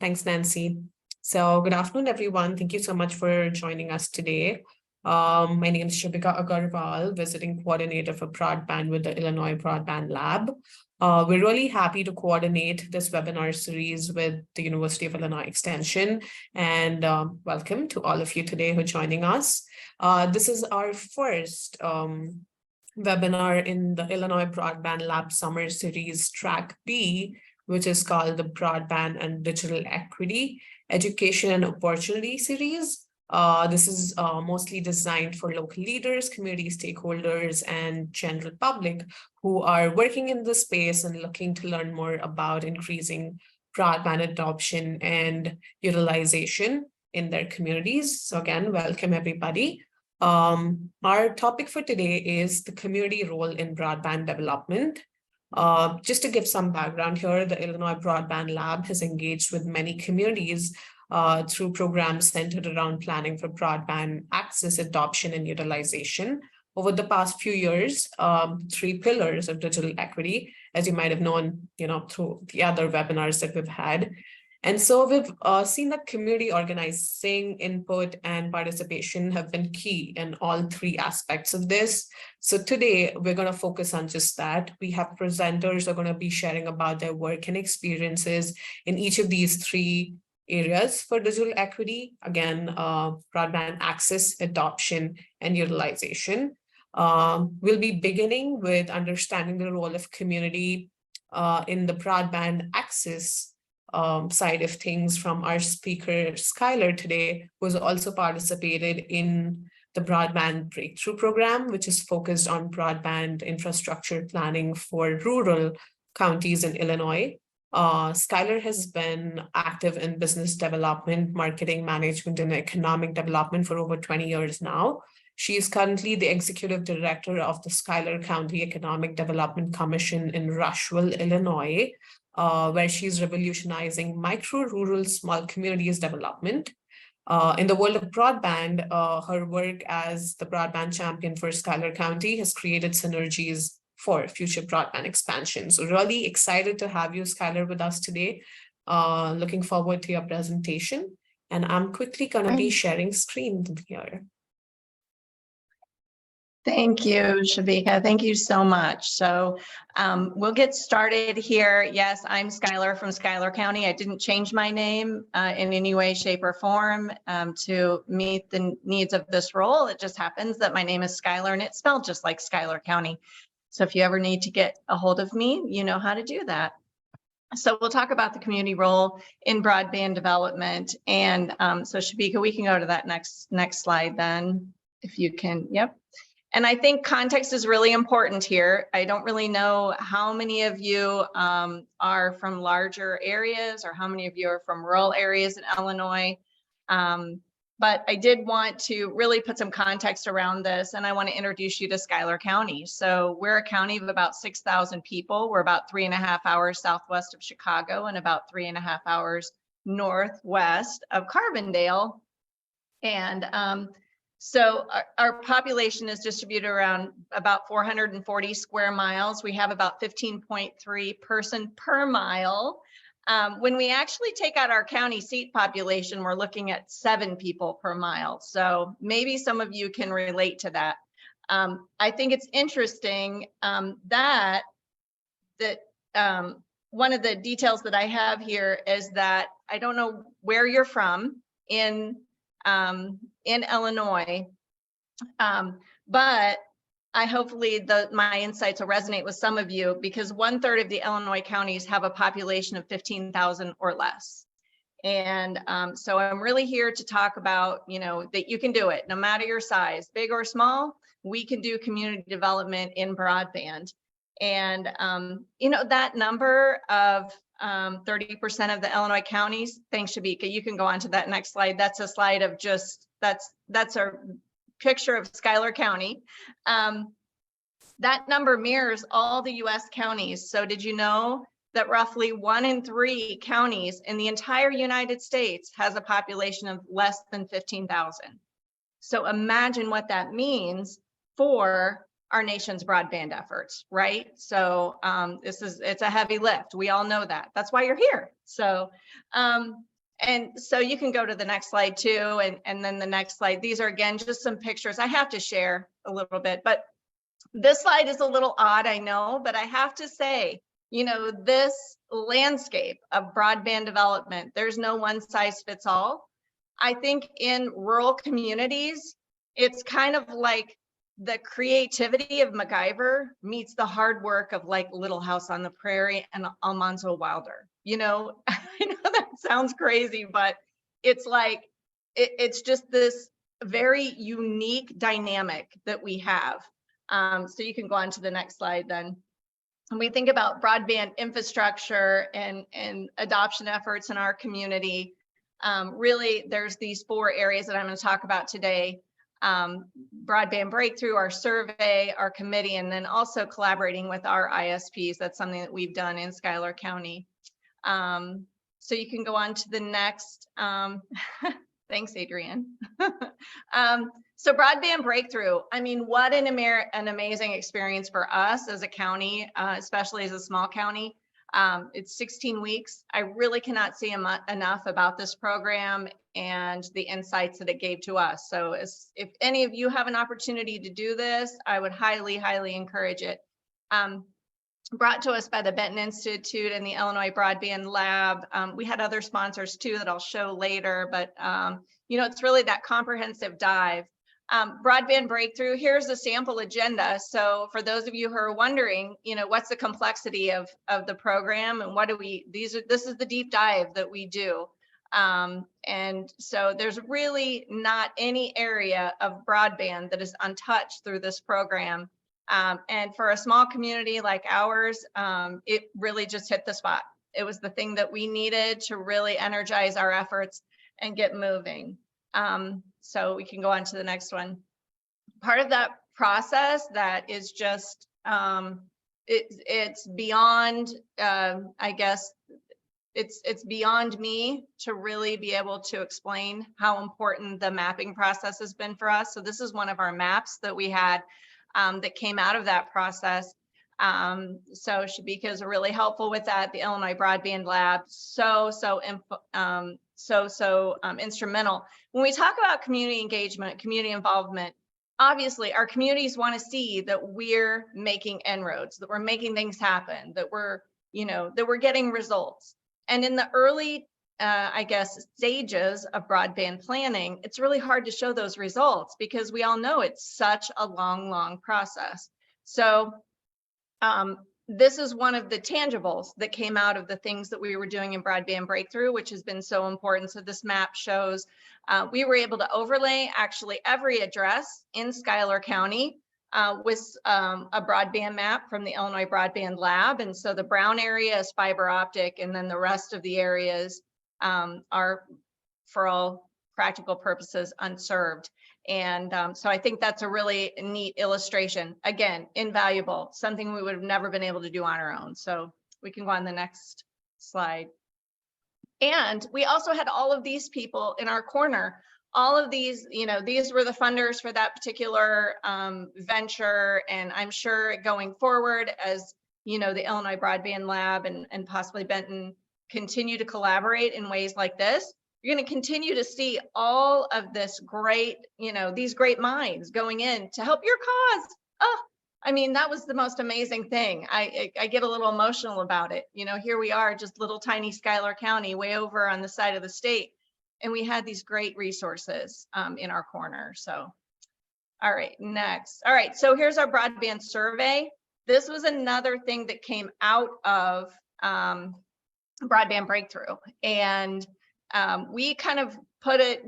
Thanks, Nancy. So good afternoon, everyone. Thank you so much for joining us today. My name is Shubhika Agarwal, visiting coordinator for broadband with the Illinois Broadband Lab. We're really happy to coordinate this webinar series with the University of Illinois Extension, and welcome to all of you today who are joining us. This is our first webinar in the Illinois Broadband Lab Summer Series Track B, which is called the Broadband and Digital Equity Education and Opportunity Series. This is mostly designed for local leaders, community stakeholders, and general public who are working in the space and looking to learn more about increasing broadband adoption and utilization in their communities. So again, welcome everybody. Our topic for today is the community role in broadband development. Just to give some background here, the Illinois Broadband Lab has engaged with many communities through programs centered around planning for broadband access, adoption, and utilization. Over the past few years, 3 pillars of digital equity, as you might have known, through the other webinars that we've had. And so we've seen that community organizing, input, and participation have been key in all 3 aspects of this. So today we're going to focus on just that. We have presenters who are going to be sharing about their work and experiences in each of these 3 areas for digital equity. Again, broadband access, adoption, and utilization. We'll be beginning with understanding the role of community in the broadband access side of things from our speaker, Schuyler, today, who has also participated in the Broadband Breakthrough Program, which is focused on broadband infrastructure planning for rural counties in Illinois. Schuyler has been active in business development, marketing management, and economic development for over 20 years now. She is currently the executive director of the Schuyler County Economic Development Commission in Rushville, Illinois, where she's revolutionizing micro-rural small communities development. In the world of broadband, her work as the broadband champion for Schuyler County has created synergies for future broadband expansion. So really excited to have you, Schuyler, with us today. Looking forward to your presentation. And I'm quickly going to be sharing screen here. Thank you, Shubhika. Thank you so much. So we'll get started here. Yes, I'm Schuyler from Schuyler County. I didn't change my name in any way, shape, or form to meet the needs of this role. It just happens that my name is Schuyler and it's spelled just like Schuyler County. So if you ever need to get a hold of me, you know how to do that. So we'll talk about the community role in broadband development. And so Shubhika, we can go to that next slide then, if you can. Yep. And I think context is really important here. I don't really know how many of you are from larger areas or how many of you are from rural areas in Illinois. But I did want to really put some context around this, and I want to introduce you to Schuyler County. So we're a county of about 6,000 people. We're about 3.5 hours southwest of Chicago and about 3.5 hours northwest of Carbondale. And so our population is distributed around about 440 square miles. We have about 15.3 person per mile. When we actually take out our county seat population, we're looking at 7 people per mile. So maybe some of you can relate to that. I think it's interesting that one of the details that I have here is that I don't know where you're from in Illinois, but hopefully my insights will resonate with some of you, because 1/3 of the Illinois counties have a population of 15,000 or less. And so I'm really here to talk about, that you can do it no matter your size, big or small. We can do community development in broadband. And that number of 30% of the Illinois counties, thanks Shubhika, you can go on to that next slide. That's a slide of that's a picture of Schuyler County. That number mirrors all the US counties. So did you know that roughly 1 in 3 counties in the entire United States has a population of less than 15,000? So imagine what that means for our nation's broadband efforts, right? So it's a heavy lift. We all know that. That's why you're here. So And so you can go to the next slide too, and then the next slide. These are, again, just some pictures. I have to share a little bit, but this slide is a little odd, I know, but I have to say, you know, this landscape of broadband development, there's no one size fits all. I think in rural communities, it's kind of like the creativity of MacGyver meets the hard work of like Little House on the Prairie and Almanzo Wilder. You know, I know that sounds crazy, but it's like, it's just this very unique dynamic that we have. So you can go on to the next slide then. When we think about broadband infrastructure and adoption efforts in our community, really there's these 4 areas that I'm going to talk about today. Broadband breakthrough, our survey, our committee, and then also collaborating with our ISPs. That's something that we've done in Schuyler County. So you can go on to the next. Thanks, Adrienne. So broadband breakthrough, I mean, what an amazing experience for us as a county, especially as a small county. It's 16 weeks. I really cannot say enough about this program and the insights that it gave to us. So if any of you have an opportunity to do this, I would highly, highly encourage it. Brought to us by the Benton Institute and the Illinois Broadband Lab. We had other sponsors too that I'll show later, but you know, it's really that comprehensive dive. Broadband breakthrough, here's the sample agenda. So for those of you who are wondering, you know, what's the complexity of the program and what do we, this is the deep dive that we do. And so there's really not any area of broadband that is untouched through this program. And for a small community like ours, it really just hit the spot. It was the thing that we needed to really energize our efforts and get moving. So we can go on to the next one. Part of that process that is just, it's beyond, I guess, it's beyond me to really be able to explain how important the mapping process has been for us. So this is one of our maps that we had that came out of that process. So Shabika is really helpful with that. The Illinois Broadband Lab, so instrumental. When we talk about community engagement, community involvement, obviously our communities want to see that we're making inroads, that we're making things happen, that we're, you know, that we're getting results. And in the early, I guess, stages of broadband planning, it's really hard to show those results because we all know it's such a long process. So this is one of the tangibles that came out of the things that we were doing in Broadband Breakthrough, which has been so important. So this map shows we were able to overlay actually every address in Schuyler County with a broadband map from the Illinois Broadband Lab. And so the brown area is fiber optic, and then the rest of the areas are, for all practical purposes, unserved. And so I think that's a really neat illustration. Again, invaluable, something we would have never been able to do on our own. So we can go on the next slide. And we also had all of these people in our corner. All of these, you know, these were the funders for that particular venture. And I'm sure going forward, as you know, the Illinois Broadband Lab and possibly Benton continue to collaborate in ways like this, you're going to continue to see all of this great, you know, these great minds going in to help your cause. Oh, I mean, that was the most amazing thing. I get a little emotional about it. You know, here we are, just little tiny Schuyler County, way over on the side of the state. And we had these great resources in our corner. So, all right, next. All right, so here's our broadband survey. This was another thing that came out of Broadband Breakthrough. And we kind of put it,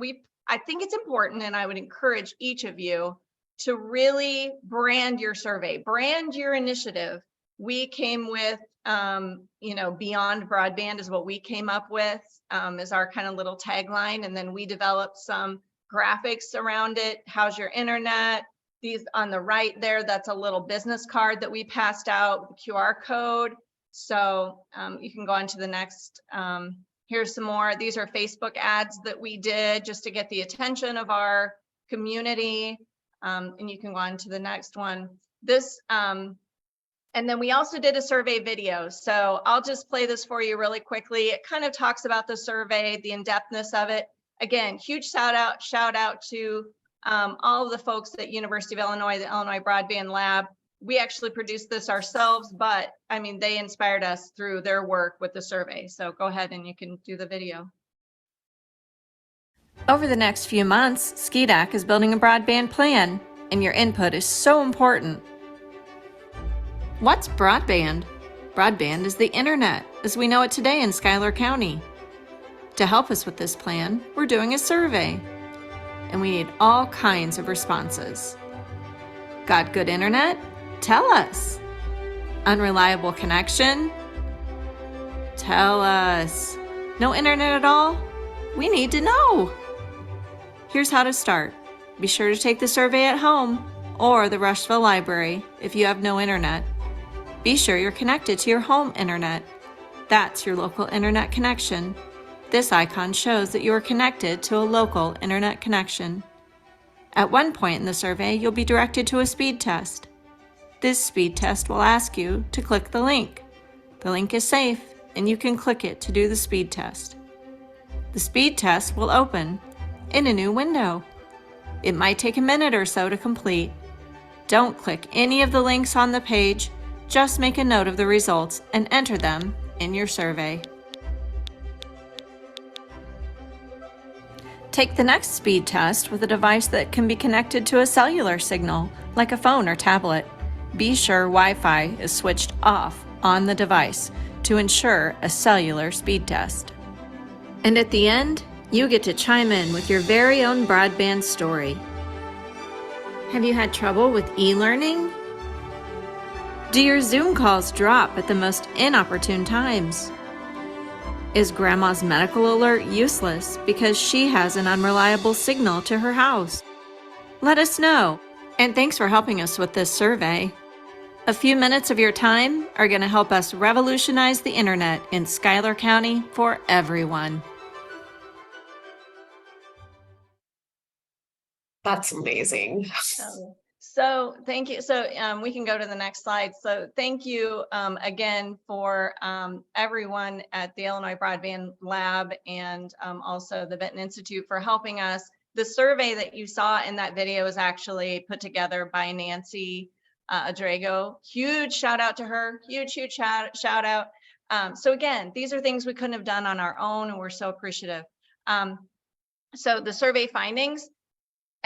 I think it's important, and I would encourage each of you to really brand your survey, brand your initiative. We came with, you know, Beyond Broadband is what we came up with as our kind of little tagline. And then we developed some graphics around it. How's your internet? These on the right there, that's a little business card that we passed out with the QR code. So you can go on to the next. Here's some more. These are Facebook ads that we did just to get the attention of our community. And you can go on to the next one. This And then we also did a survey video. So I'll just play this for you really quickly. It kind of talks about the survey, the in-depthness of it. Again, huge shout out to all of the folks at University of Illinois, the Illinois Broadband Lab. We actually produced this ourselves, but I mean, they inspired us through their work with the survey. So go ahead and you can do the video. Over the next few months, SCEDAC is building a broadband plan, and your input is so important. What's broadband? Broadband is the internet as we know it today in Schuyler County. To help us with this plan, we're doing a survey, and we need all kinds of responses. Got good internet? Tell us. Unreliable connection? Tell us. No internet at all? We need to know. Here's how to start. Be sure to take the survey at home or the Rushville Library if you have no internet. Be sure you're connected to your home internet. That's your local internet connection. This icon shows that you are connected to a local internet connection. At one point in the survey, you'll be directed to a speed test. This speed test will ask you to click the link. The link is safe, and you can click it to do the speed test. The speed test will open in a new window. It might take a minute or so to complete. Don't click any of the links on the page. Just make a note of the results and enter them in your survey. Take the next speed test with a device that can be connected to a cellular signal, like a phone or tablet. Be sure Wi-Fi is switched off on the device to ensure a cellular speed test. And at the end, you get to chime in with your very own broadband story. Have you had trouble with e-learning? Do your Zoom calls drop at the most inopportune times? Is Grandma's medical alert useless because she has an unreliable signal to her house? Let us know, and thanks for helping us with this survey. A few minutes of your time are going to help us revolutionize the internet in Schuyler County for everyone. That's amazing. So thank you. So we can go to the next slide. So thank you again for everyone at the Illinois Broadband Lab and also the Benton Institute for helping us. The survey that you saw in that video is actually put together by Nancy Adrago. Huge shout out to her. Huge shout out. So again, these are things we couldn't have done on our own, and we're so appreciative. So the survey findings.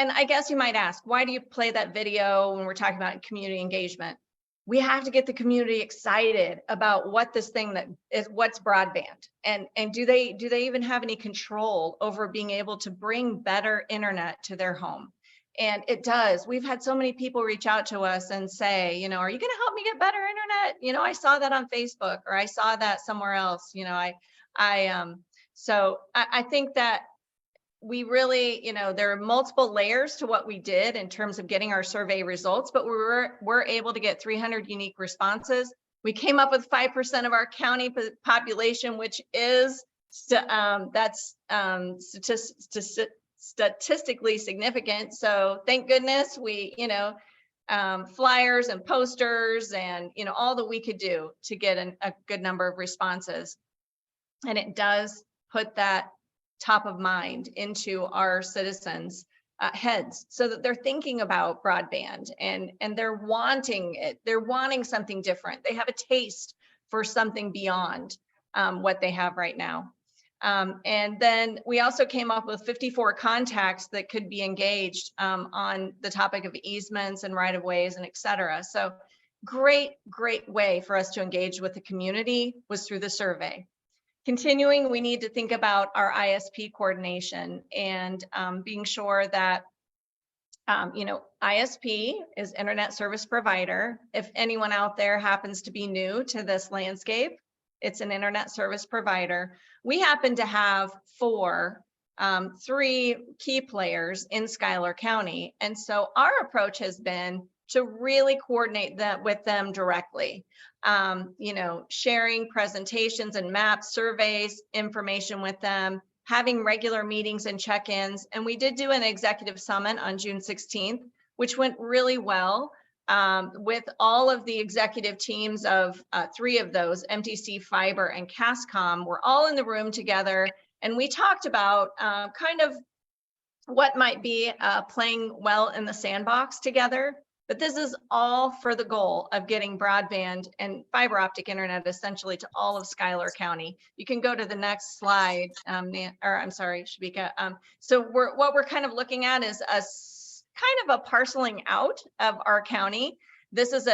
And I guess you might ask, why do you play that video when we're talking about community engagement? We have to get the community excited about what this thing that is, what's broadband, and do they even have any control over being able to bring better internet to their home? And it does. We've had so many people reach out to us and say, you know, are you going to help me get better internet? You know, I saw that on Facebook, or I saw that somewhere else. You know, so I think that we really, you know, there are multiple layers to what we did in terms of getting our survey results, but we're able to get 300 unique responses. We came up with 5% of our county population, which is statistically significant. So thank goodness we, you know, flyers and posters and, you know, all that we could do to get a good number of responses. And it does put that top of mind into our citizens' heads, so that they're thinking about broadband and they're wanting it. They're wanting something different. They have a taste for something beyond what they have right now. And then we also came up with 54 contacts that could be engaged on the topic of easements and right-of-ways and et cetera. So great way for us to engage with the community was through the survey. Continuing, we need to think about our ISP coordination and being sure that, you know, ISP is Internet Service Provider. If anyone out there happens to be new to this landscape, it's an Internet Service Provider. We happen to have three key players in Schuyler County. And so our approach has been to really coordinate that with them directly. You know, sharing presentations and maps, surveys, information with them, having regular meetings and check-ins. And we did do an executive summit on June 16th, which went really well. with all of the executive teams of 3 of those, MTC, Fiber, and CASCOM. We're all in the room together, and we talked about kind of what might be playing well in the sandbox together. But this is all for the goal of getting broadband and fiber optic internet essentially to all of Schuyler County. You can go to the next slide, I'm sorry, Shabika. So what we're kind of looking at is kind of a parceling out of our county. This is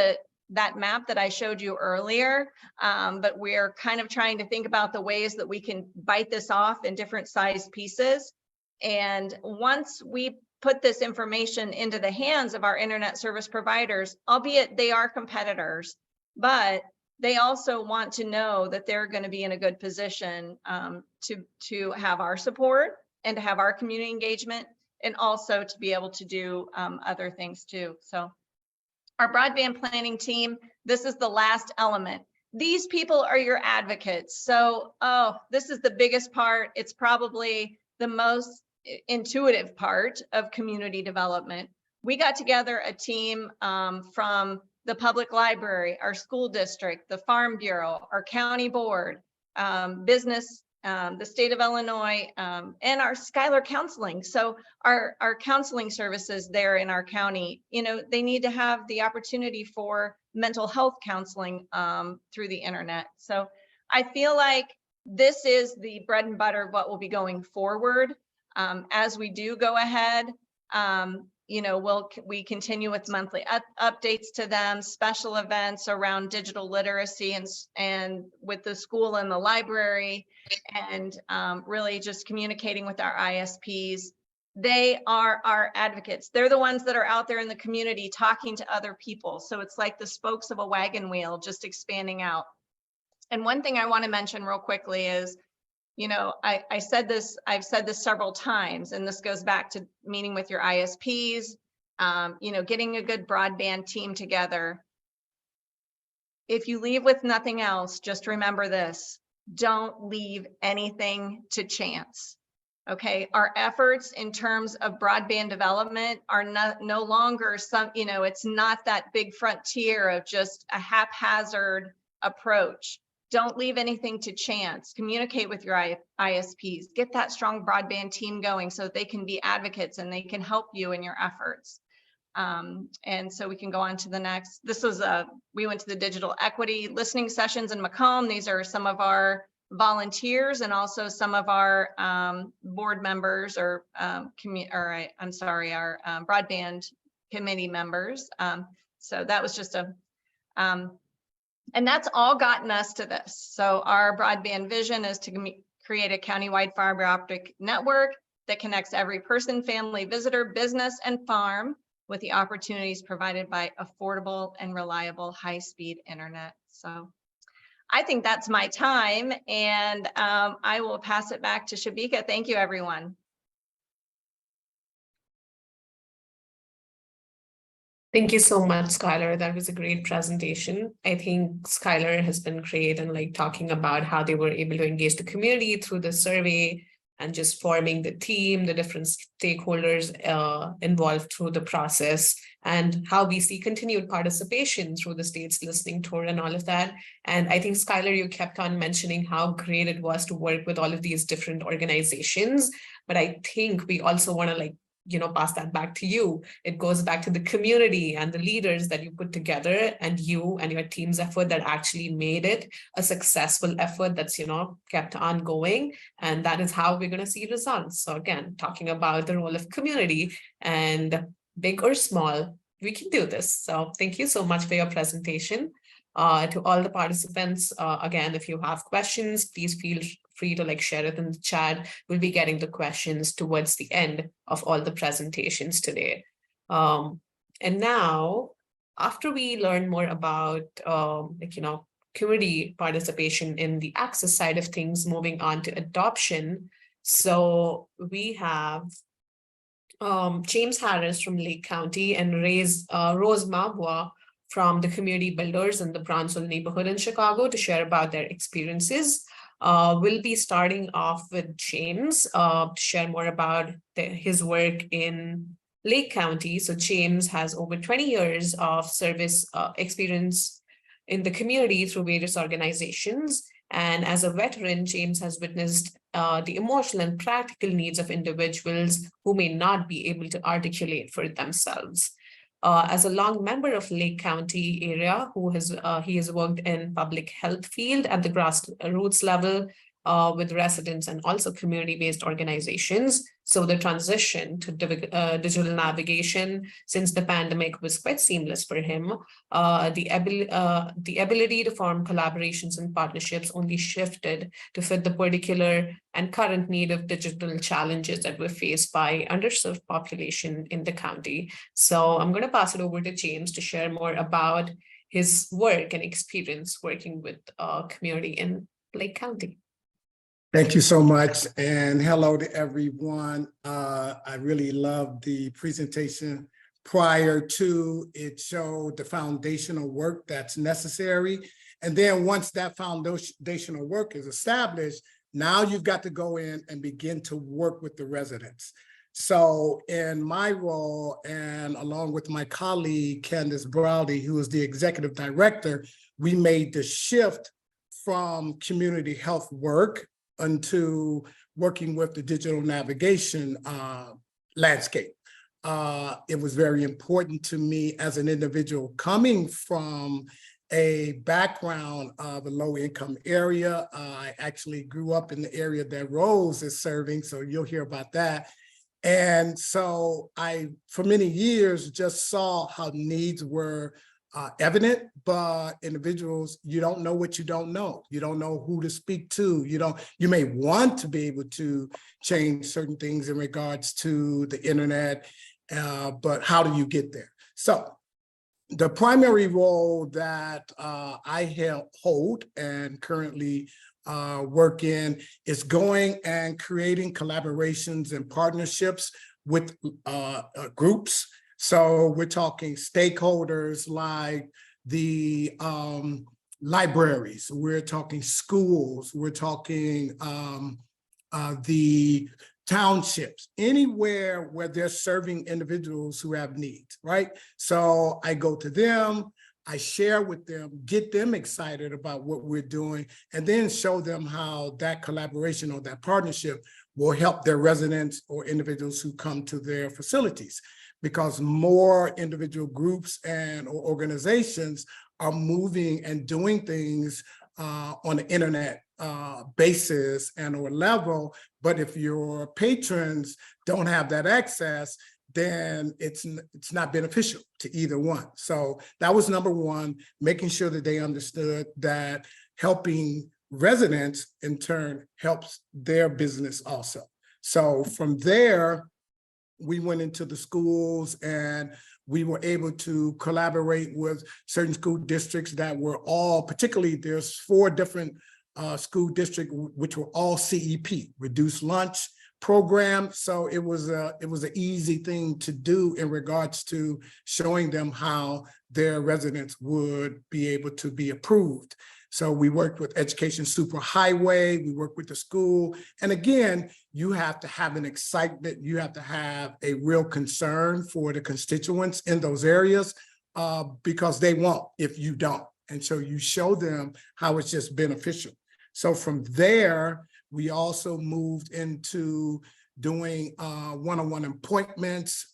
that map that I showed you earlier, but we're kind of trying to think about the ways that we can bite this off in different size pieces. And once we put this information into the hands of our internet service providers, albeit they are competitors, but they also want to know that they're going to be in a good position to have our support and to have our community engagement, and also to be able to do other things too. So our broadband planning team, this is the last element. These people are your advocates. So, this is the biggest part. It's probably the most intuitive part of community development. We got together a team from the public library, our school district, the Farm Bureau, our county board, business, the state of Illinois, and our Schuyler counseling. So our counseling services there in our county, they need to have the opportunity for mental health counseling through the internet. So I feel like this is the bread and butter of what will be going forward. As we do go ahead, we continue with monthly updates to them, special events around digital literacy and with the school and the library, and really just communicating with our ISPs. They are our advocates. They're the ones that are out there in the community talking to other people. So it's like the spokes of a wagon wheel, just expanding out. And one thing I want to mention real quickly is, I've said this several times, and this goes back to meeting with your ISPs, getting a good broadband team together. If you leave with nothing else, just remember this: don't leave anything to chance. Okay, our efforts in terms of broadband development are no longer it's not that big frontier of just a haphazard approach. Don't leave anything to chance. Communicate with your ISPs. Get that strong broadband team going so they can be advocates and they can help you in your efforts. And so we can go on to the next. We went to the digital equity listening sessions in Macomb. These are some of our volunteers and also some of our board members our broadband committee members. So that was just and that's all gotten us to this. So our broadband vision is to create a countywide fiber optic network that connects every person, family, visitor, business, and farm with the opportunities provided by affordable and reliable high-speed internet. So I think that's my time, and I will pass it back to Shabika. Thank you, everyone. Thank you so much, Schuyler. That was a great presentation. I think Schuyler has been great and talking about how they were able to engage the community through the survey and just forming the team, the different stakeholders involved through the process, and how we see continued participation through the state's listening tour and all of that. And I think, Schuyler, you kept on mentioning how great it was to work with all of these different organizations. But I think we also want to pass that back to you. It goes back to the community and the leaders that you put together, and you and your team's effort that actually made it a successful effort that's, kept on going. And that is how we're going to see results. So again, talking about the role of community, and big or small, we can do this. So thank you so much for your presentation. To all the participants, again, if you have questions, please feel free to share it in the chat. We'll be getting the questions towards the end of all the presentations today. And now, after we learn more about community participation in the access side of things, moving on to adoption. So we have James Harris from Lake County and Rose Mabwa from the community builders in the Bronzeville neighborhood in Chicago to share about their experiences. We'll be starting off with James to share more about his work in Lake County. So James has over 20 years of service experience in the community through various organizations. And as a veteran, James has witnessed the emotional and practical needs of individuals who may not be able to articulate for themselves. As a long member of Lake County area, he has worked in public health field at the grassroots level with residents and also community-based organizations. So the transition to digital navigation since the pandemic was quite seamless for him. The ability to form collaborations and partnerships only shifted to fit the particular and current need of digital challenges that were faced by underserved population in the county. So I'm going to pass it over to James to share more about his work and experience working with community in Lake County. Thank you so much, and hello to everyone. I really loved the presentation. Prior to it showed the foundational work that's necessary. And then once that foundational work is established, now you've got to go in and begin to work with the residents. So in my role, and along with my colleague, Candace Browdy, who is the executive director, we made the shift from community health work into working with the digital navigation landscape. It was very important to me as an individual coming from a background of a low-income area. I actually grew up in the area that Rose is serving, so you'll hear about that. And so I, for many years, just saw how needs were evident, but individuals, you don't know what you don't know. You don't know who to speak to. You may want to be able to change certain things in regards to the internet, but how do you get there? So the primary role that I hold and currently work in is going and creating collaborations and partnerships with groups. So we're talking stakeholders like the libraries, we're talking schools, we're talking the townships, anywhere where they're serving individuals who have needs, right? So I go to them, I share with them, get them excited about what we're doing, and then show them how that collaboration or that partnership will help their residents or individuals who come to their facilities. Because more individual groups and or organizations are moving and doing things on an internet basis and or level. But if your patrons don't have that access, then it's not beneficial to either one. So that was number one, making sure that they understood that helping residents in turn helps their business also. So from there, we went into the schools and we were able to collaborate with certain school districts that were all, particularly there's 4 different school districts, which were all CEP, reduced lunch program. So it was an easy thing to do in regards to showing them how their residents would be able to be approved. So we worked with Education Superhighway, we worked with the school. And again, you have to have an excitement, you have to have a real concern for the constituents in those areas because they won't if you don't. And so you show them how it's just beneficial. So from there, we also moved into doing one-on-one appointments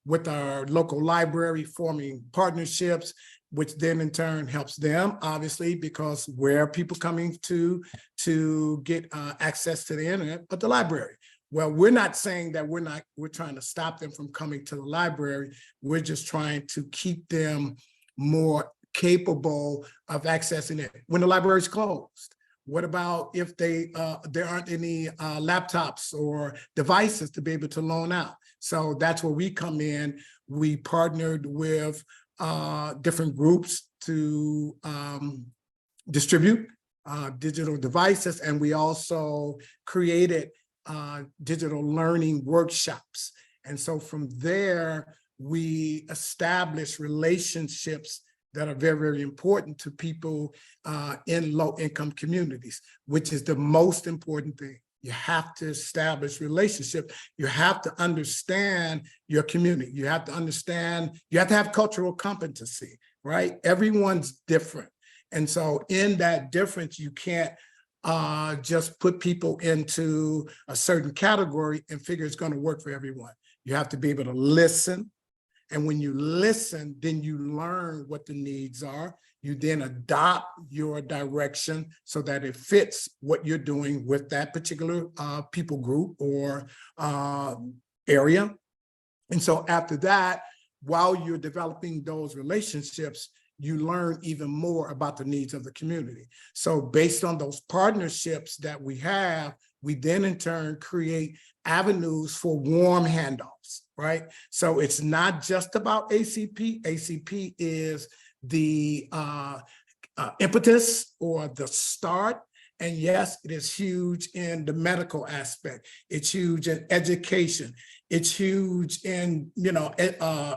with our local library, forming partnerships, which then in turn helps them, obviously, because where are people coming to get access to the internet, but the library. Well, we're not saying that we're trying to stop them from coming to the library. We're just trying to keep them more capable of accessing it when the library is closed. What about if there aren't any laptops or devices to be able to loan out? So that's where we come in. We partnered with different groups to distribute digital devices, and we also created digital learning workshops. And so from there, we established relationships that are very, very important to people in low-income communities, which is the most important thing. You have to establish relationships. You have to understand your community. You have to understand, you have to have cultural competency, right? Everyone's different. And so in that difference, you can't just put people into a certain category and figure it's going to work for everyone. You have to be able to listen. And when you listen, then you learn what the needs are. You then adopt your direction so that it fits what you're doing with that particular people group or area. And so after that, while you're developing those relationships, you learn even more about the needs of the community. So based on those partnerships that we have, we then in turn create avenues for warm handoffs, right? So it's not just about ACP. ACP is the impetus or the start. And yes, it is huge in the medical aspect. It's huge in education. It's huge in,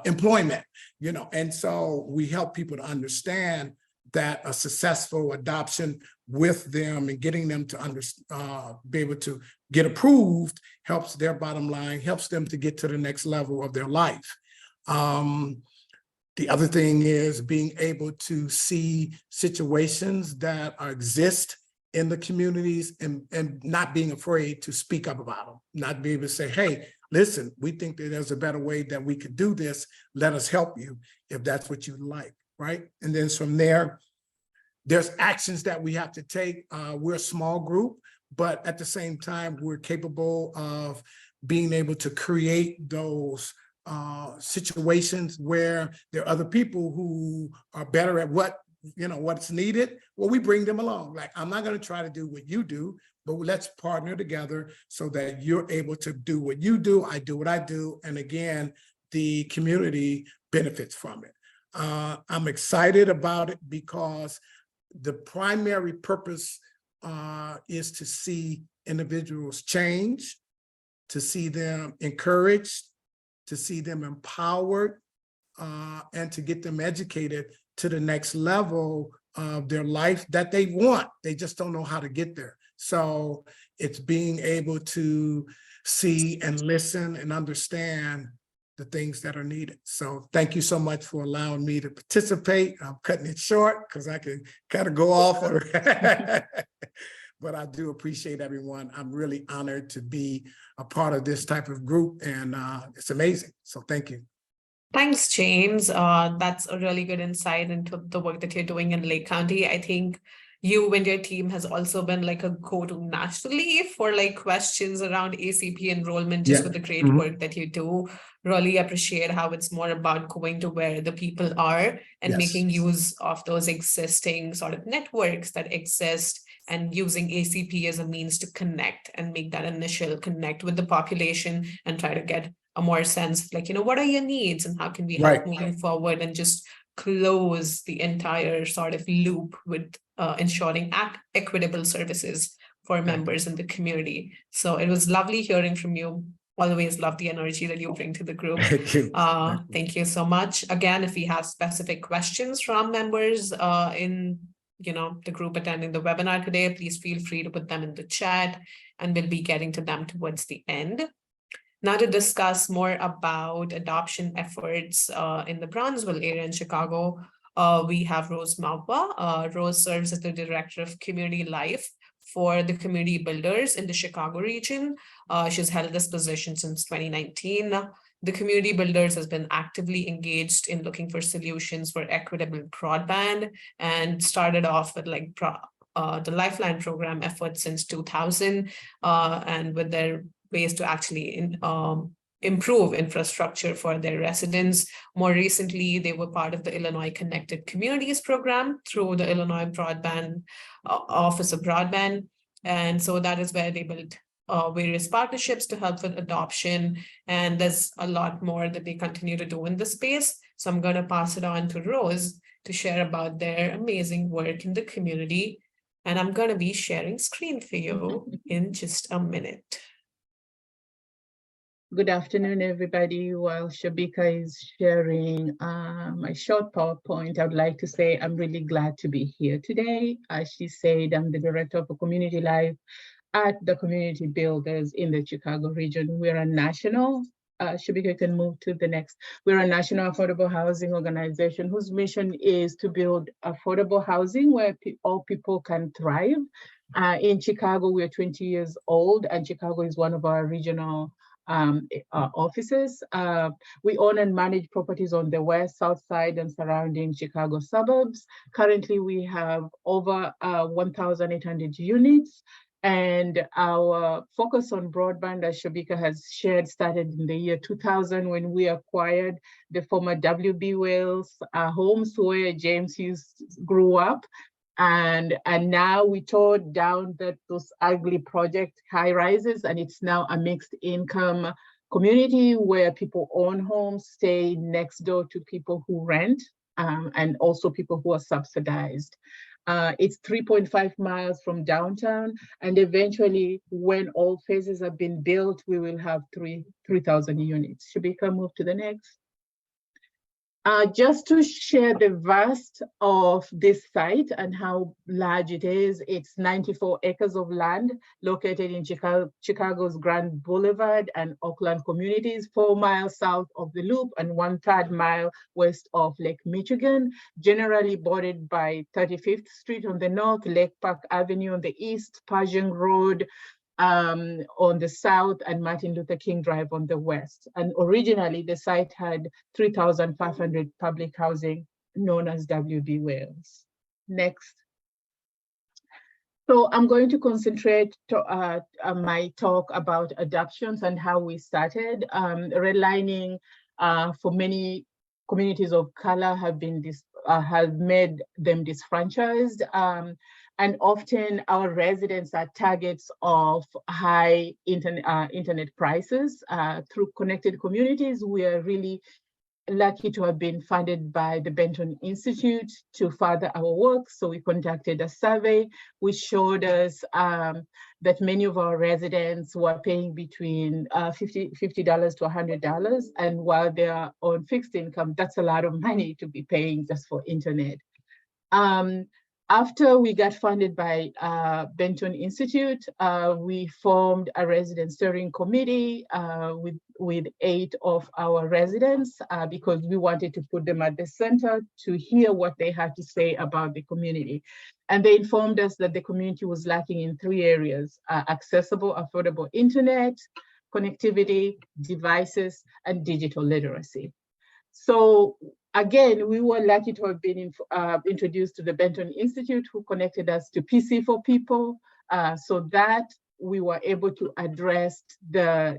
employment, and so we help people to understand that a successful adoption with them and getting them to be able to get approved helps their bottom line, helps them to get to the next level of their life. The other thing is being able to see situations that exist in the communities and not being afraid to speak up about them, not be able to say, hey, listen, we think that there's a better way that we could do this. Let us help you if that's what you like, right? And then from there, there's actions that we have to take. We're a small group, but at the same time, we're capable of being able to create those situations where there are other people who are better at what's needed. Well, we bring them along. Like, I'm not going to try to do what you do, but let's partner together so that you're able to do what you do, I do what I do. And again, the community benefits from it. I'm excited about it because the primary purpose is to see individuals change, to see them encouraged, to see them empowered, and to get them educated to the next level of their life that they want. They just don't know how to get there. So it's being able to see and listen and understand the things that are needed. So thank you so much for allowing me to participate. I'm cutting it short because I can kind of go off. But I do appreciate everyone. I'm really honored to be a part of this type of group, and it's amazing. So thank you. Thanks, James. That's a really good insight into the work that you're doing in Lake County. I think you and your team has also been like a go-to nationally for like questions around ACP enrollment, just with the great work that you do. Really appreciate how it's more about going to where the people are and making use of those existing sort of networks that exist and using ACP as a means to connect and make that initial connect with the population and try to get a more sense of like, what are your needs and how can we help moving forward, and just close the entire sort of loop with ensuring equitable services for members in the community. So it was lovely hearing from you. Always love the energy that you bring to the group. Thank you. Thank you so much. Again, if we have specific questions from members in the group attending the webinar today, please feel free to put them in the chat and we'll be getting to them towards the end. Now to discuss more about adoption efforts in the Bronzeville area in Chicago, we have Rose Mabwa. Rose serves as the Director of Community Life for the Community Builders in the Chicago region. She's held this position since 2019. The Community Builders has been actively engaged in looking for solutions for equitable broadband and started off with like the Lifeline program efforts since 2000 and with their ways to actually improve infrastructure for their residents. More recently, they were part of the Illinois Connected Communities program through the Illinois Broadband Office of Broadband. And so that is where they built various partnerships to help with adoption. And there's a lot more that they continue to do in this space. So I'm going to pass it on to Rose to share about their amazing work in the community. And I'm going to be sharing screen for you in just a minute. Good afternoon, everybody. While Shabika is sharing my short PowerPoint, I would like to say I'm really glad to be here today. As she said, I'm the Director of Community Life at the community builders in the Chicago region. We're a national, Shabika can move to the next. We're a national affordable housing organization whose mission is to build affordable housing where all people can thrive. In Chicago, we're 20 years old, and Chicago is one of our regional offices. We own and manage properties on the west, south side, and surrounding Chicago suburbs. Currently, we have over 1,800 units. And our focus on broadband, as Shabika has shared, started in the year 2000 when we acquired the former W.B. Wales homes where James Hughes grew up. And now we tore down those ugly project high rises, and it's now a mixed income community where people own homes, stay next door to people who rent, and also people who are subsidized. It's 3.5 miles from downtown, and eventually, when all phases have been built, we will have 3,000 units. Shabika, move to the next. Just to share the vast of this site and how large it is, it's 94 acres of land located in Chicago's Grand Boulevard and Oakland communities, 4 miles south of the Loop and 1/3 mile west of Lake Michigan, generally bordered by 35th Street on the north, Lake Park Avenue on the east, Pershing Road on the south, and Martin Luther King Drive on the west. And originally, the site had 3,500 public housing known as W.B. Wales. Next. So I'm going to concentrate my talk about adoptions and how we started. Redlining for many communities of color have made them disfranchised. And often our residents are targets of high internet prices. Through Connected Communities, we are really lucky to have been funded by the Benton Institute to further our work. So we conducted a survey which showed us that many of our residents were paying between $50 to $100. And while they are on fixed income, that's a lot of money to be paying just for internet. After we got funded by Benton Institute, we formed a resident steering committee with 8 of our residents because we wanted to put them at the center to hear what they had to say about the community. And they informed us that the community was lacking in 3 areas: accessible, affordable internet, connectivity, devices, and digital literacy. So again, we were lucky to have been introduced to the Benton Institute, who connected us to PC for People, so that we were able to address the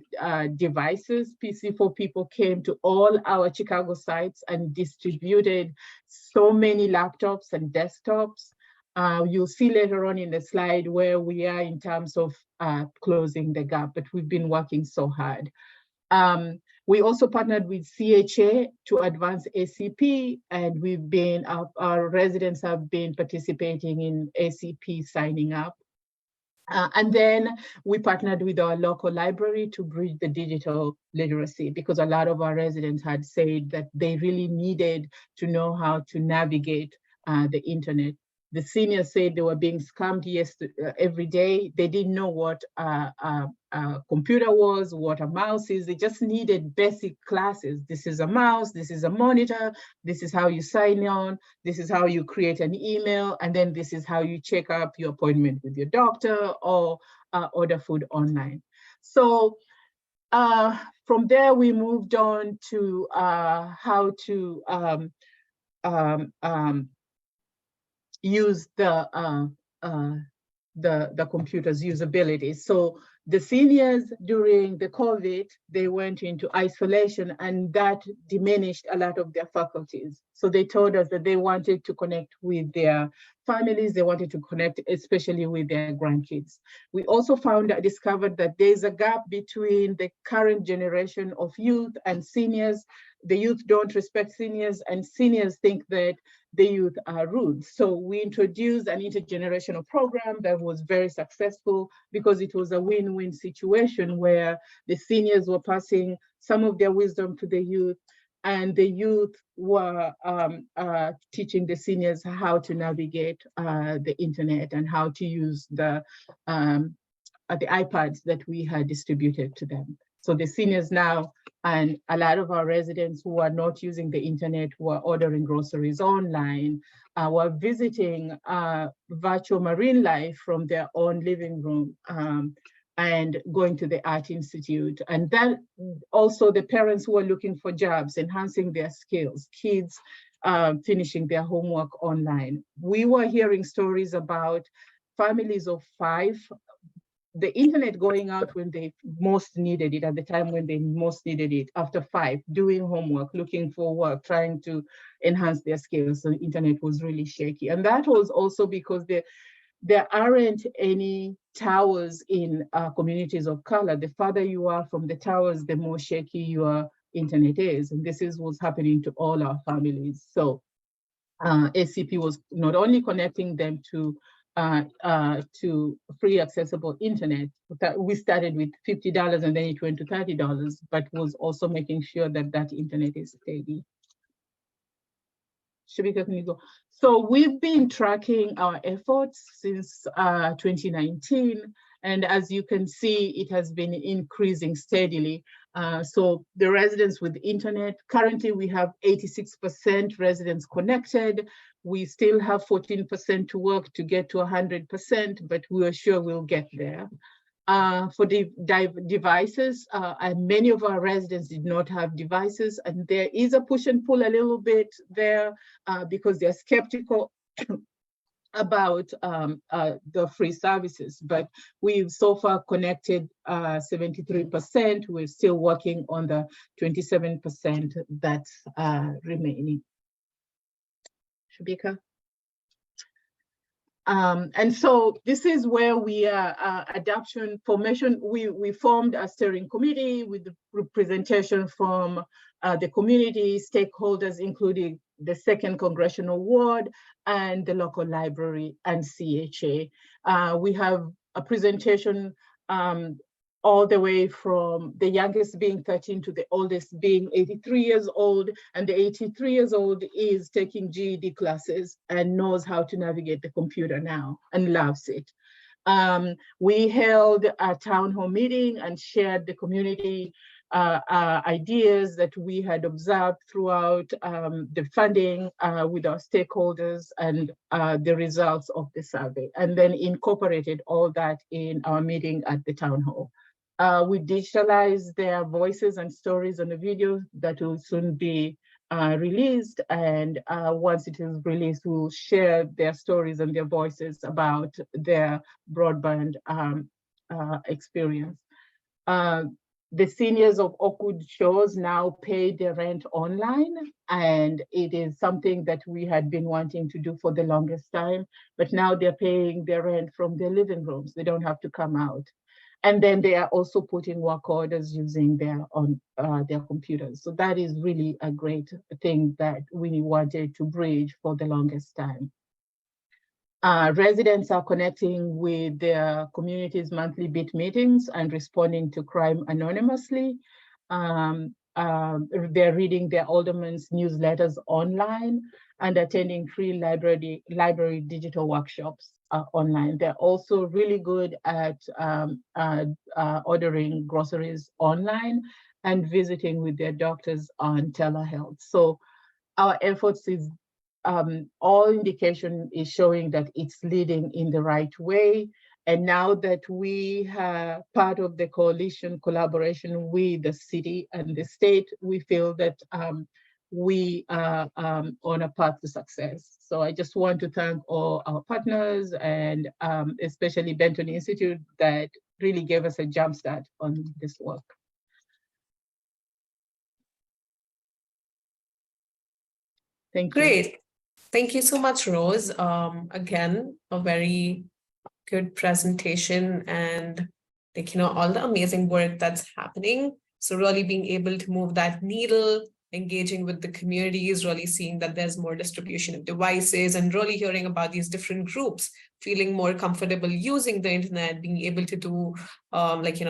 devices. PC for People came to all our Chicago sites and distributed so many laptops and desktops. You'll see later on in the slide where we are in terms of closing the gap, but we've been working so hard. We also partnered with CHA to advance ACP, and our residents have been participating in ACP signing up. And then we partnered with our local library to bridge the digital literacy, because a lot of our residents had said that they really needed to know how to navigate the internet. The seniors said they were being scammed every day. They didn't know what a computer was, what a mouse is. They just needed basic classes. This is a mouse, this is a monitor, this is how you sign on, this is how you create an email, and then this is how you check up your appointment with your doctor or order food online. So from there, we moved on to how to use the computer's usability. So the seniors during the COVID, they went into isolation, and that diminished a lot of their faculties. So they told us that they wanted to connect with their families, they wanted to connect especially with their grandkids. We also discovered that there's a gap between the current generation of youth and seniors. The youth don't respect seniors, and seniors think that the youth are rude. So we introduced an intergenerational program that was very successful because it was a win-win situation where the seniors were passing some of their wisdom to the youth, and the youth were teaching the seniors how to navigate the internet and how to use the the iPads that we had distributed to them. So the seniors now, and a lot of our residents who are not using the internet, who are ordering groceries online, were visiting virtual marine life from their own living room, and going to the Art Institute. And then also the parents who are looking for jobs, enhancing their skills, kids finishing their homework online. We were hearing stories about families of 5, the internet going out when they most needed it, at the time when they most needed it, after 5, doing homework, looking for work, trying to enhance their skills. So the internet was really shaky. And that was also because there aren't any towers in communities of color. The farther you are from the towers, the more shaky your internet is. And this is what's happening to all our families. So ACP was not only connecting them to free accessible internet. We started with $50 and then it went to $30, but was also making sure that that internet is steady. Shabika, can you go? So we've been tracking our efforts since 2019. And as you can see, it has been increasing steadily. So the residents with internet, currently we have 86% residents connected. We still have 14% to work to get to 100%, but we are sure we'll get there. For the devices, and many of our residents did not have devices, and there is a push and pull a little bit there because they're skeptical about the free services, but we've so far connected 73%. We're still working on the 27% that's remaining. Shabika? And so this is where we are adoption formation. We formed a steering committee with the representation from the community stakeholders, including the 2nd Congressional Ward and the local library and CHA. We have a presentation all the way from the youngest being 13 to the oldest being 83 years old. And the 83 years old is taking GED classes and knows how to navigate the computer now and loves it. We held a town hall meeting and shared the community ideas that we had observed throughout the funding with our stakeholders and the results of the survey, and then incorporated all that in our meeting at the town hall. We digitalized their voices and stories on a video that will soon be released, and once it is released, we'll share their stories and their voices about their broadband experience. The seniors of Oakwood Shores now pay their rent online, and it is something that we had been wanting to do for the longest time, but now they're paying their rent from their living rooms. They don't have to come out. And then they are also putting work orders using their computers. So that is really a great thing that we wanted to bridge for the longest time. Residents are connecting with their community's monthly beat meetings and responding to crime anonymously. They're reading their alderman's newsletters online and attending free library digital workshops online. They're also really good at ordering groceries online and visiting with their doctors on telehealth. So our efforts is all indication is showing that it's leading in the right way. And now that we are part of the coalition collaboration with the city and the state, we feel that we are on a path to success. So I just want to thank all our partners and especially Benton Institute that really gave us a jump start on this work. Thank you. Great. Thank you so much, Rose. Again, a very good presentation and all the amazing work that's happening. So really being able to move that needle, engaging with the communities, really seeing that there's more distribution of devices and really hearing about these different groups, feeling more comfortable using the internet, being able to do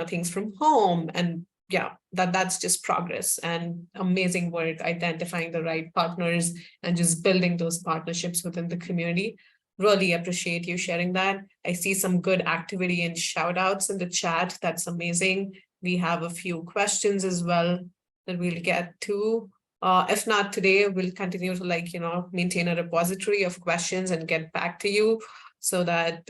things from home. And yeah, that's just progress and amazing work, identifying the right partners and just building those partnerships within the community. Really appreciate you sharing that. I see some good activity and shout outs in the chat. That's amazing. We have a few questions as well that we'll get to. If not today, we'll continue to maintain a repository of questions and get back to you so that,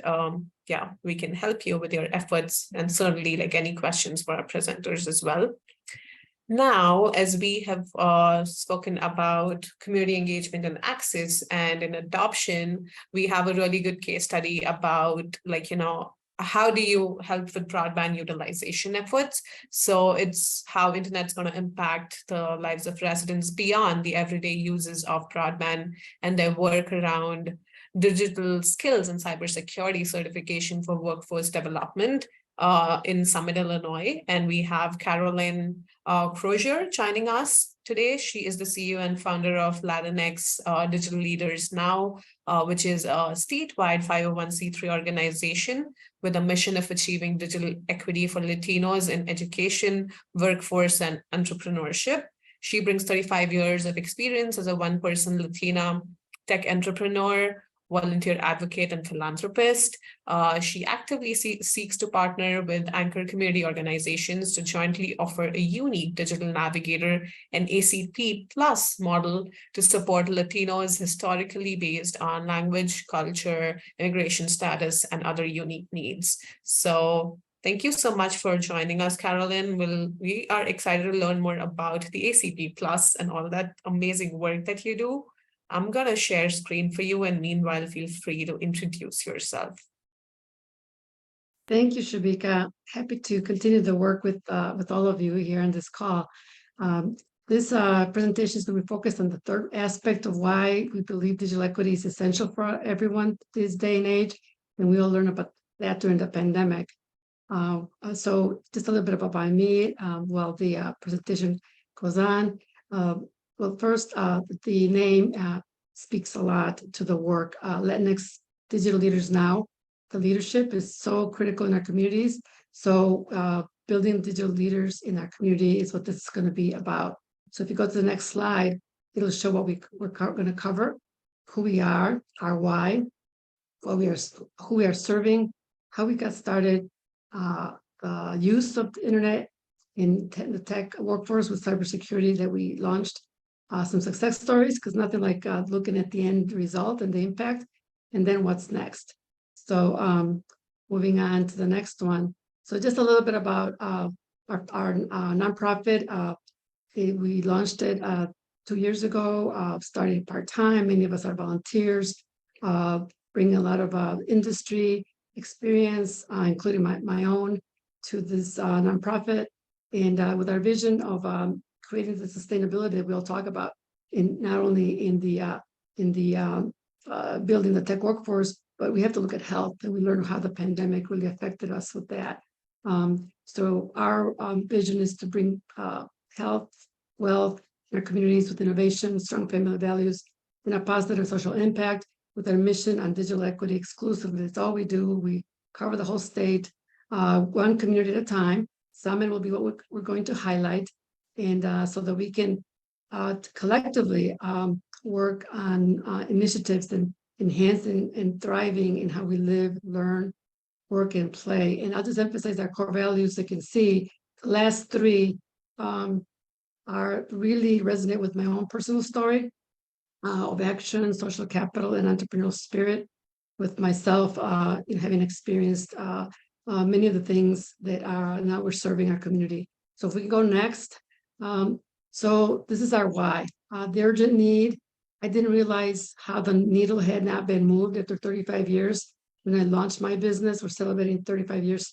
we can help you with your efforts, and certainly any questions for our presenters as well. Now, as we have spoken about community engagement and access and in adoption, we have a really good case study about how do you help with broadband utilization efforts? So it's how internet's going to impact the lives of residents beyond the everyday uses of broadband and their work around digital skills and cybersecurity certification for workforce development in Summit, Illinois. And we have Caroline Crozier joining us today. She is the CEO and founder of Latinx Digital Leaders Now, which is a statewide 501c3 organization with a mission of achieving digital equity for Latinos in education, workforce, and entrepreneurship. She brings 35 years of experience as a one-person Latina tech entrepreneur, volunteer advocate, and philanthropist. She actively seeks to partner with anchor community organizations to jointly offer a unique digital navigator and ACP Plus model to support Latinos historically based on language, culture, immigration status, and other unique needs. So thank you so much for joining us, Caroline. We are excited to learn more about the ACP Plus and all that amazing work that you do. I'm going to share screen for you, and meanwhile, feel free to introduce yourself. Thank you, Shabika. Happy to continue the work with all of you here on this call. This presentation is going to be focused on the third aspect of why we believe digital equity is essential for everyone this day and age, and we'll learn about that during the pandemic. So just a little bit about me while the presentation goes on. Well, first, the name speaks a lot to the work. Latinx Digital Leaders Now. The leadership is so critical in our communities. So building digital leaders in our community is what this is going to be about. So if you go to the next slide, it'll show what we're going to cover, who we are, our why, who we are serving, how we got started, the use of the internet in the tech workforce with cybersecurity that we launched, some success stories, because nothing like looking at the end result and the impact, and then what's next. So moving on to the next one. So just a little bit about our nonprofit. We launched it 2 years ago, started part-time. Many of us are volunteers, bringing a lot of industry experience, including my own, to this nonprofit. And with our vision of creating the sustainability that we'll talk about, in not only in the building the tech workforce, but we have to look at health, and we learn how the pandemic really affected us with that. So our vision is to bring health, wealth in our communities with innovation, strong family values, and a positive social impact with our mission on digital equity exclusively. That's all we do. We cover the whole state, one community at a time. Summit will be what we're going to highlight, and so that we can collectively work on initiatives and enhancing and thriving in how we live, learn, work, and play. And I'll just emphasize our core values. You can see the last three are really resonate with my own personal story of action, social capital, and entrepreneurial spirit. With myself, having experienced many of the things that are now we're serving our community. So if we can go next. So this is our why. The urgent need. I didn't realize how the needle had not been moved after 35 years. When I launched my business, we're celebrating 35 years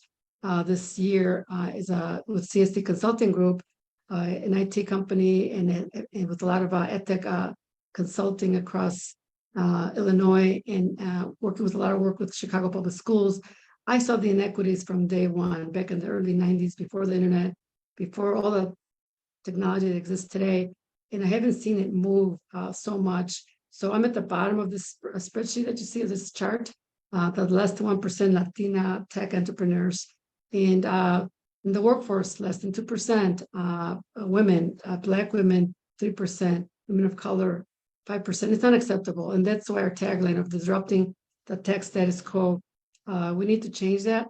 this year with CSC Consulting Group, an IT company, and with a lot of EdTech consulting across Illinois, and working with a lot of work with Chicago Public Schools. I saw the inequities from day one, back in the early 90s, before the internet, before all the technology that exists today, and I haven't seen it move so much. So I'm at the bottom of this spreadsheet that you see of this chart, the less than 1% Latina tech entrepreneurs, and in the workforce, less than 2%, women, Black women, 3%, women of color, 5%. It's unacceptable, and that's why our tagline of disrupting tech status quo. We need to change that.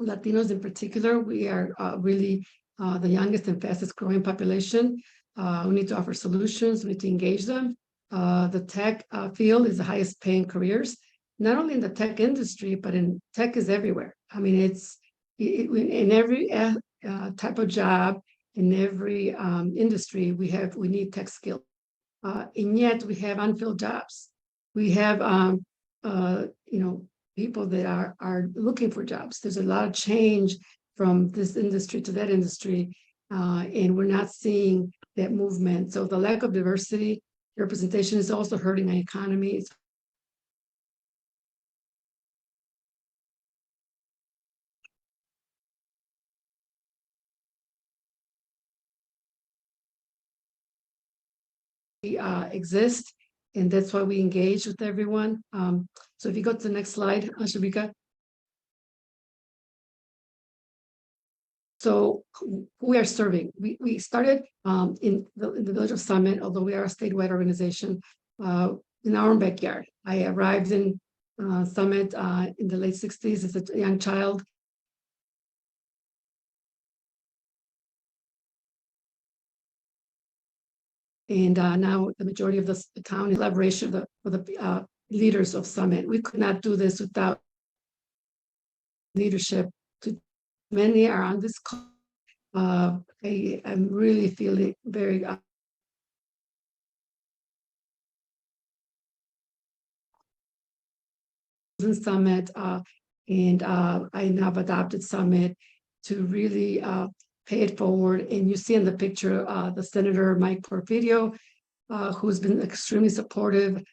Latinos in particular, we are really the youngest and fastest growing population. We need to offer solutions, we need to engage them. The tech field is the highest paying careers, not only in the tech industry, but in tech is everywhere. I mean, it's in every type of job, in every industry, we need tech skills. And yet we have unfilled jobs. We have, people that are looking for jobs. There's a lot of change from this industry to that industry, and we're not seeing that movement. So the lack of diversity representation is also hurting our economy. It's exist, and that's why we engage with everyone. So if you go to the next slide, Shabika. So who we are serving, we started in the village of Summit, although we are a statewide organization, in our own backyard. I arrived in Summit in the late 60s as a young child. And now the majority of the town is collaboration with the leaders of Summit. We could not do this without leadership. Many are on this call. I'm really feeling very Summit, and I now have adopted Summit to really pay it forward. And you see in the picture the Senator Mike Porfirio, who's been extremely supportive.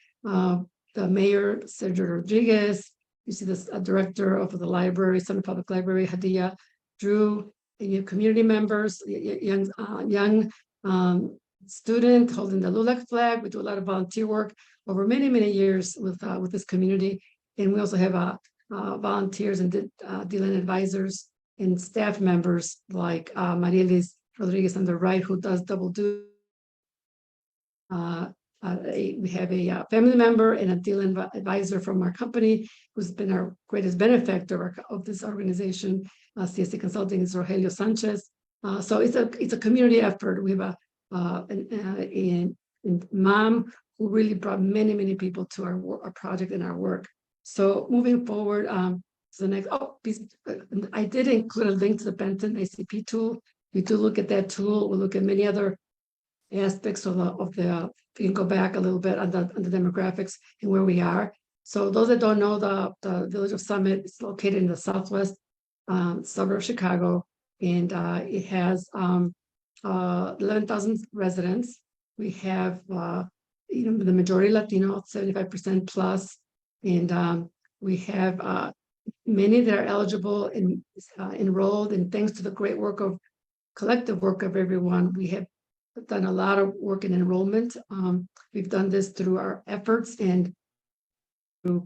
The Mayor, Sergio Rodriguez. You see this director of the library, Summit Public Library, Hadia Drew, and your community members, young student holding the LULAC flag. We do a lot of volunteer work over many, many years with this community. And we also have volunteers and dealing advisors and staff members like Marielis Rodriguez on the right, who does double duty. We have a family member and a deal advisor from our company who's been our greatest benefactor of this organization. CSC Consulting is Rogelio Sanchez. So it's a community effort. We have a mom who really brought many, many people to our project and our work. So moving forward to the next, I did include a link to the Benton ACP tool. We do look at that tool. We'll look at many other aspects of the if you can go back a little bit on the demographics and where we are. So those that don't know, the village of Summit is located in the southwest suburb of Chicago, and it has 11,000 residents. We have the majority Latino, 75% plus, and we have many that are eligible and enrolled. And thanks to the great collective work of everyone, we have done a lot of work in enrollment. We've done this through our efforts and through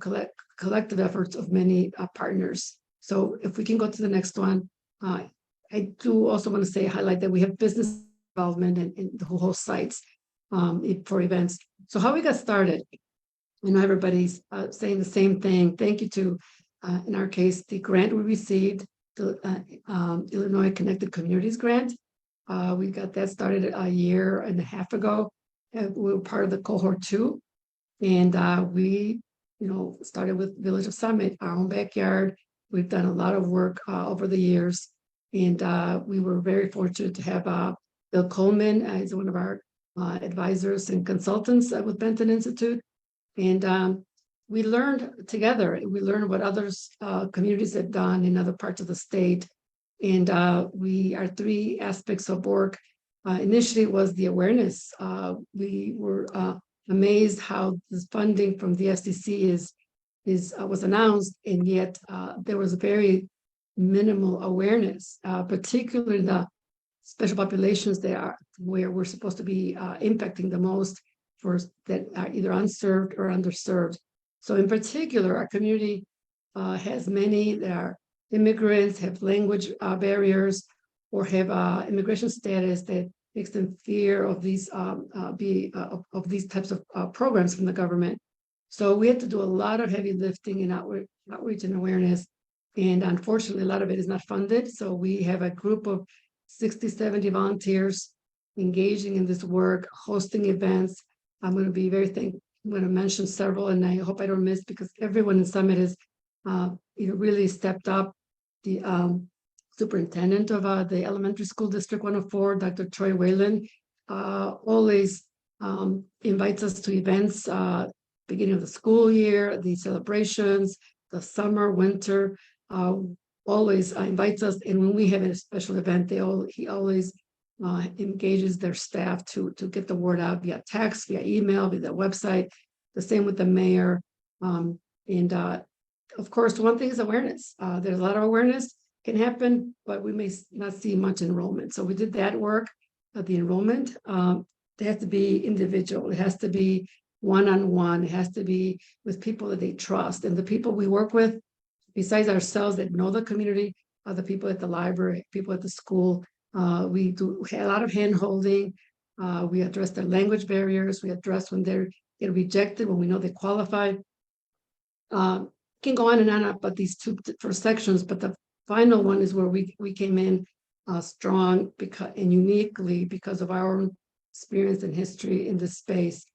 collective efforts of many partners. So if we can go to the next one, I do also want to highlight that we have business involvement in the whole sites for events. So how we got started, everybody's saying the same thing. Thank you to, in our case, the grant we received, the Illinois Connected Communities Grant. We got that started a year and a half ago. We were part of the cohort 2, and we, started with Village of Summit, our own backyard. We've done a lot of work over the years, and we were very fortunate to have Bill Coleman as one of our advisors and consultants with Benton Institute, and we learned together. We learned what others communities have done in other parts of the state. And our 3 aspects of work initially was the awareness. We were amazed how this funding from the FCC was announced, and yet there was a very minimal awareness, particularly the special populations where we're supposed to be impacting the most, that are either unserved or underserved. So in particular, our community has many that are immigrants, have language barriers, or have immigration status that makes them fear of these types of programs from the government. So we had to do a lot of heavy lifting and outreach and awareness. And unfortunately, a lot of it is not funded. So we have a group of 60, 70 volunteers engaging in this work, hosting events. I'm going to be very thankful. I'm going to mention several, and I hope I don't miss, because everyone in Summit has really stepped up. The superintendent of the elementary school district 104, Dr. Troy Whalen, always invites us to events, beginning of the school year, the celebrations, the summer, winter, always invites us. And when we have a special event, he always engages their staff to get the word out via text, via email, via the website. The same with the mayor. Of course, one thing is awareness. There's a lot of awareness can happen, but we may not see much enrollment. So we did that work of the enrollment. It has to be individual. It has to be one-on-one. It has to be with people that they trust. And the people we work with, besides ourselves that know the community, are the people at the library, people at the school. We do a lot of hand-holding. We address their language barriers. We address when they get rejected, when we know they qualify. Can go on and on about these two first sections, but the final one is where we came in strong and uniquely because of our own experience and history in this space.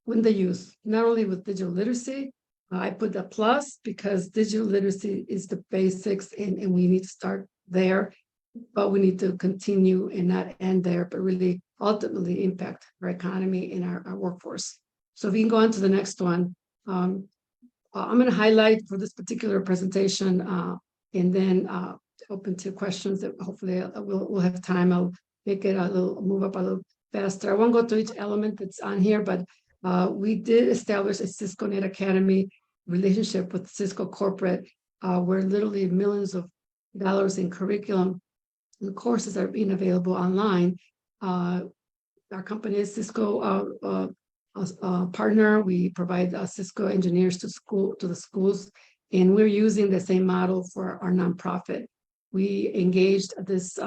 With the youth, not only with digital literacy, I put a plus because digital literacy is the basics and we need to start there, but we need to continue and not end there, but really ultimately impact our economy and our workforce. So if we can go on to the next one. I'm going to highlight for this particular presentation and then open to questions that hopefully we'll have time. I'll make it move up a little faster. I won't go through each element that's on here, but we did establish a Cisco Net Academy relationship with Cisco Corporate, where literally millions of dollars in curriculum and courses are being available online. Our company is Cisco partner. We provide Cisco engineers to the schools, and we're using the same model for our nonprofit. We engaged this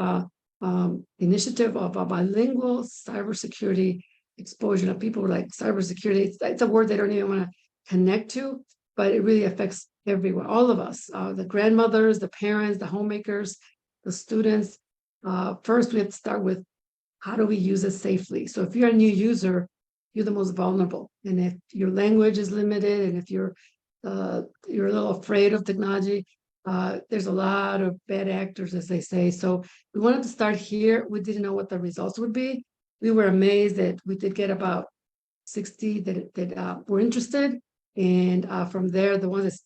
initiative of a bilingual cybersecurity exposure. People were like, cybersecurity, it's a word they don't even want to connect to, but it really affects everyone, all of us, the grandmothers, the parents, the homemakers, the students. First, we have to start with how do we use it safely? So if you're a new user, you're the most vulnerable. And if your language is limited and if you're a little afraid of technology, there's a lot of bad actors, as they say. So we wanted to start here. We didn't know what the results would be. We were amazed that we did get about 60 that were interested. And from there, the one that's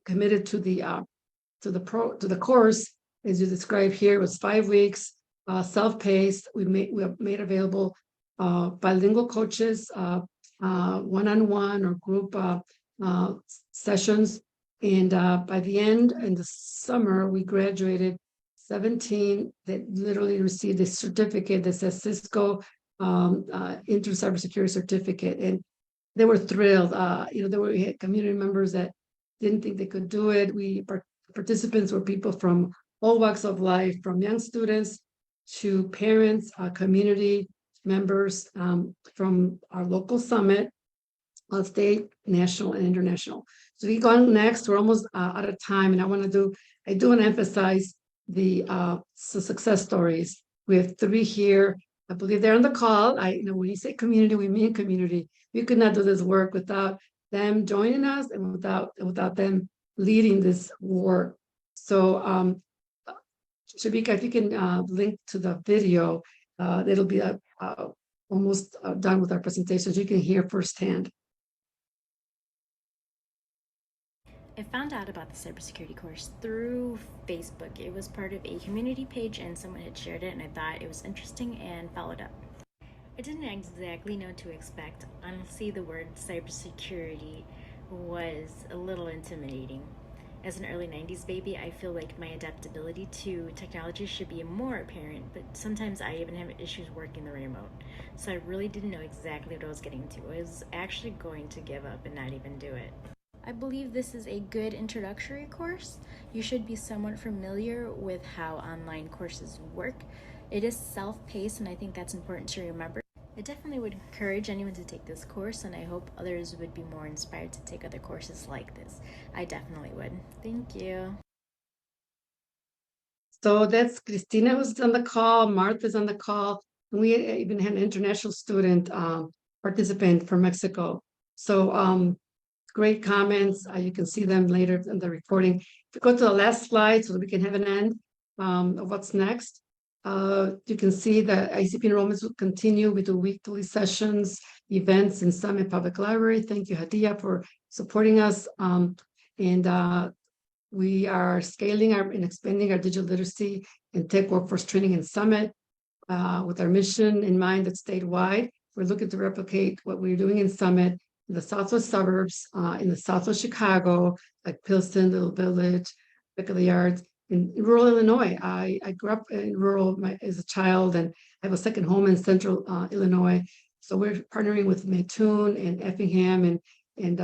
committed to the course, as you described here, was 5 weeks, self-paced. We made available bilingual coaches, one-on-one or group sessions. And by the end, in the summer, we graduated 17 that literally received a certificate that says Cisco Inter Cybersecurity Certificate. And they were thrilled. We had community members that didn't think they could do it. Participants were people from all walks of life, from young students to parents, community members from our local summit, state, national, and international. So we go on next. We're almost out of time, and I do want to emphasize the success stories. We have 3 here. I believe they're on the call. When you say community, we mean community. We could not do this work without them joining us and without them leading this work. So, Shabika, if you can link to the video, it'll be almost done with our presentations. You can hear firsthand. I found out about the cybersecurity course through Facebook. It was part of a community page and someone had shared it and I thought it was interesting and followed up. I didn't exactly know what to expect. Honestly, the word cybersecurity was a little intimidating. As an early 90s baby, I feel like my adaptability to technology should be more apparent, but sometimes I even have issues working the remote. So I really didn't know exactly what I was getting into. I was actually going to give up and not even do it. I believe this is a good introductory course. You should be somewhat familiar with how online courses work. It is self-paced, and I think that's important to remember. I definitely would encourage anyone to take this course, and I hope others would be more inspired to take other courses like this. I definitely would. Thank you. So that's Christina who's on the call, Martha's on the call, and we even had an international student participant from Mexico. So great comments. You can see them later in the recording. If you go to the last slide so that we can have an end of what's next, you can see that ICP enrollments will continue. We do weekly sessions, events in Summit Public Library. Thank you, Hadia, for supporting us. We are scaling and expanding our digital literacy and tech workforce training in Summit with our mission in mind that's statewide. We're looking to replicate what we're doing in Summit in the southwest suburbs, in the southwest Chicago, like Pilsen, Little Village, Pick of the Yards. In rural Illinois, I grew up in rural as a child, and I have a second home in central Illinois. So we're partnering with Mattoon and Effingham and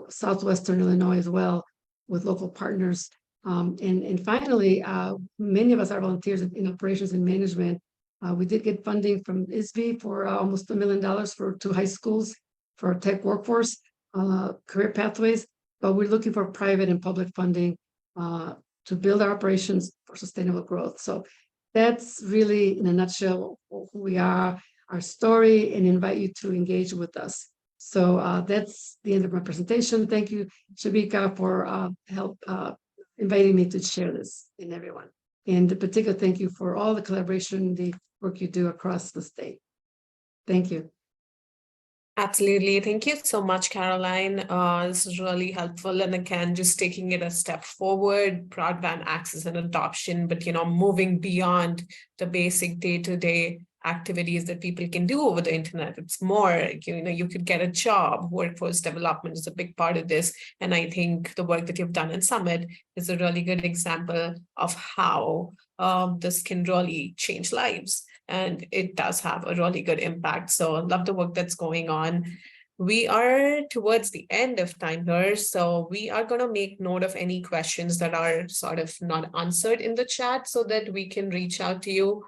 southwestern Illinois as well, with local partners. And finally, many of us are volunteers in operations and management. We did get funding from ISB for almost $1 million for 2 high schools for tech workforce career pathways, but we're looking for private and public funding to build our operations for sustainable growth. So that's really, in a nutshell, who we are, our story, and invite you to engage with us. So that's the end of my presentation. Thank you, Shabika, for help inviting me to share this in everyone. And in particular, thank you for all the collaboration, the work you do across the state. Thank you. Absolutely. Thank you so much, Caroline. This is really helpful. And again, just taking it a step forward, broadband access and adoption, but, moving beyond the basic day-to-day activities that people can do over the internet. It's more, you could get a job. Workforce development is a big part of this. And I think the work that you've done in Summit is a really good example of how this can really change lives. And it does have a really good impact. So I love the work that's going on. We are towards the end of time here, so we are going to make note of any questions that are sort of not answered in the chat so that we can reach out to you.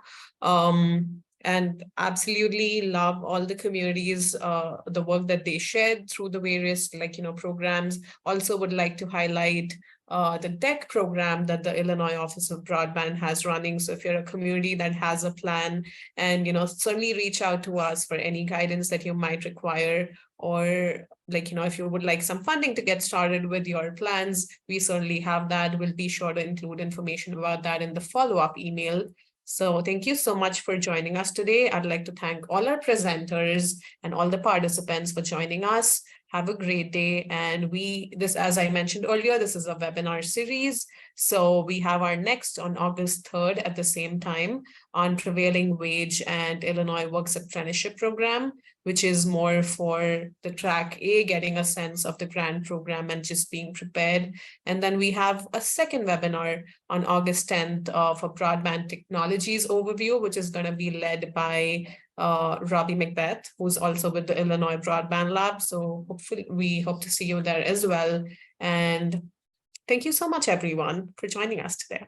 And absolutely love all the communities, the work that they shared through the various programs. Also would like to highlight the DEC program that the Illinois Office of Broadband has running. So if you're a community that has a plan, and certainly reach out to us for any guidance that you might require, or if you would like some funding to get started with your plans, we certainly have that. We'll be sure to include information about that in the follow-up email. So thank you so much for joining us today. I'd like to thank all our presenters and all the participants for joining us. Have a great day. And as I mentioned earlier, this is a webinar series. So we have our next on August 3rd at the same time on prevailing wage and Illinois Works Apprenticeship Program, which is more for the track A, getting a sense of the grant program and just being prepared. And then we have a second webinar on August 10th for broadband technologies overview, which is going to be led by Robbie Macbeth, who's also with the Illinois Broadband Lab. So hopefully we hope to see you there as well. And thank you so much, everyone, for joining us today.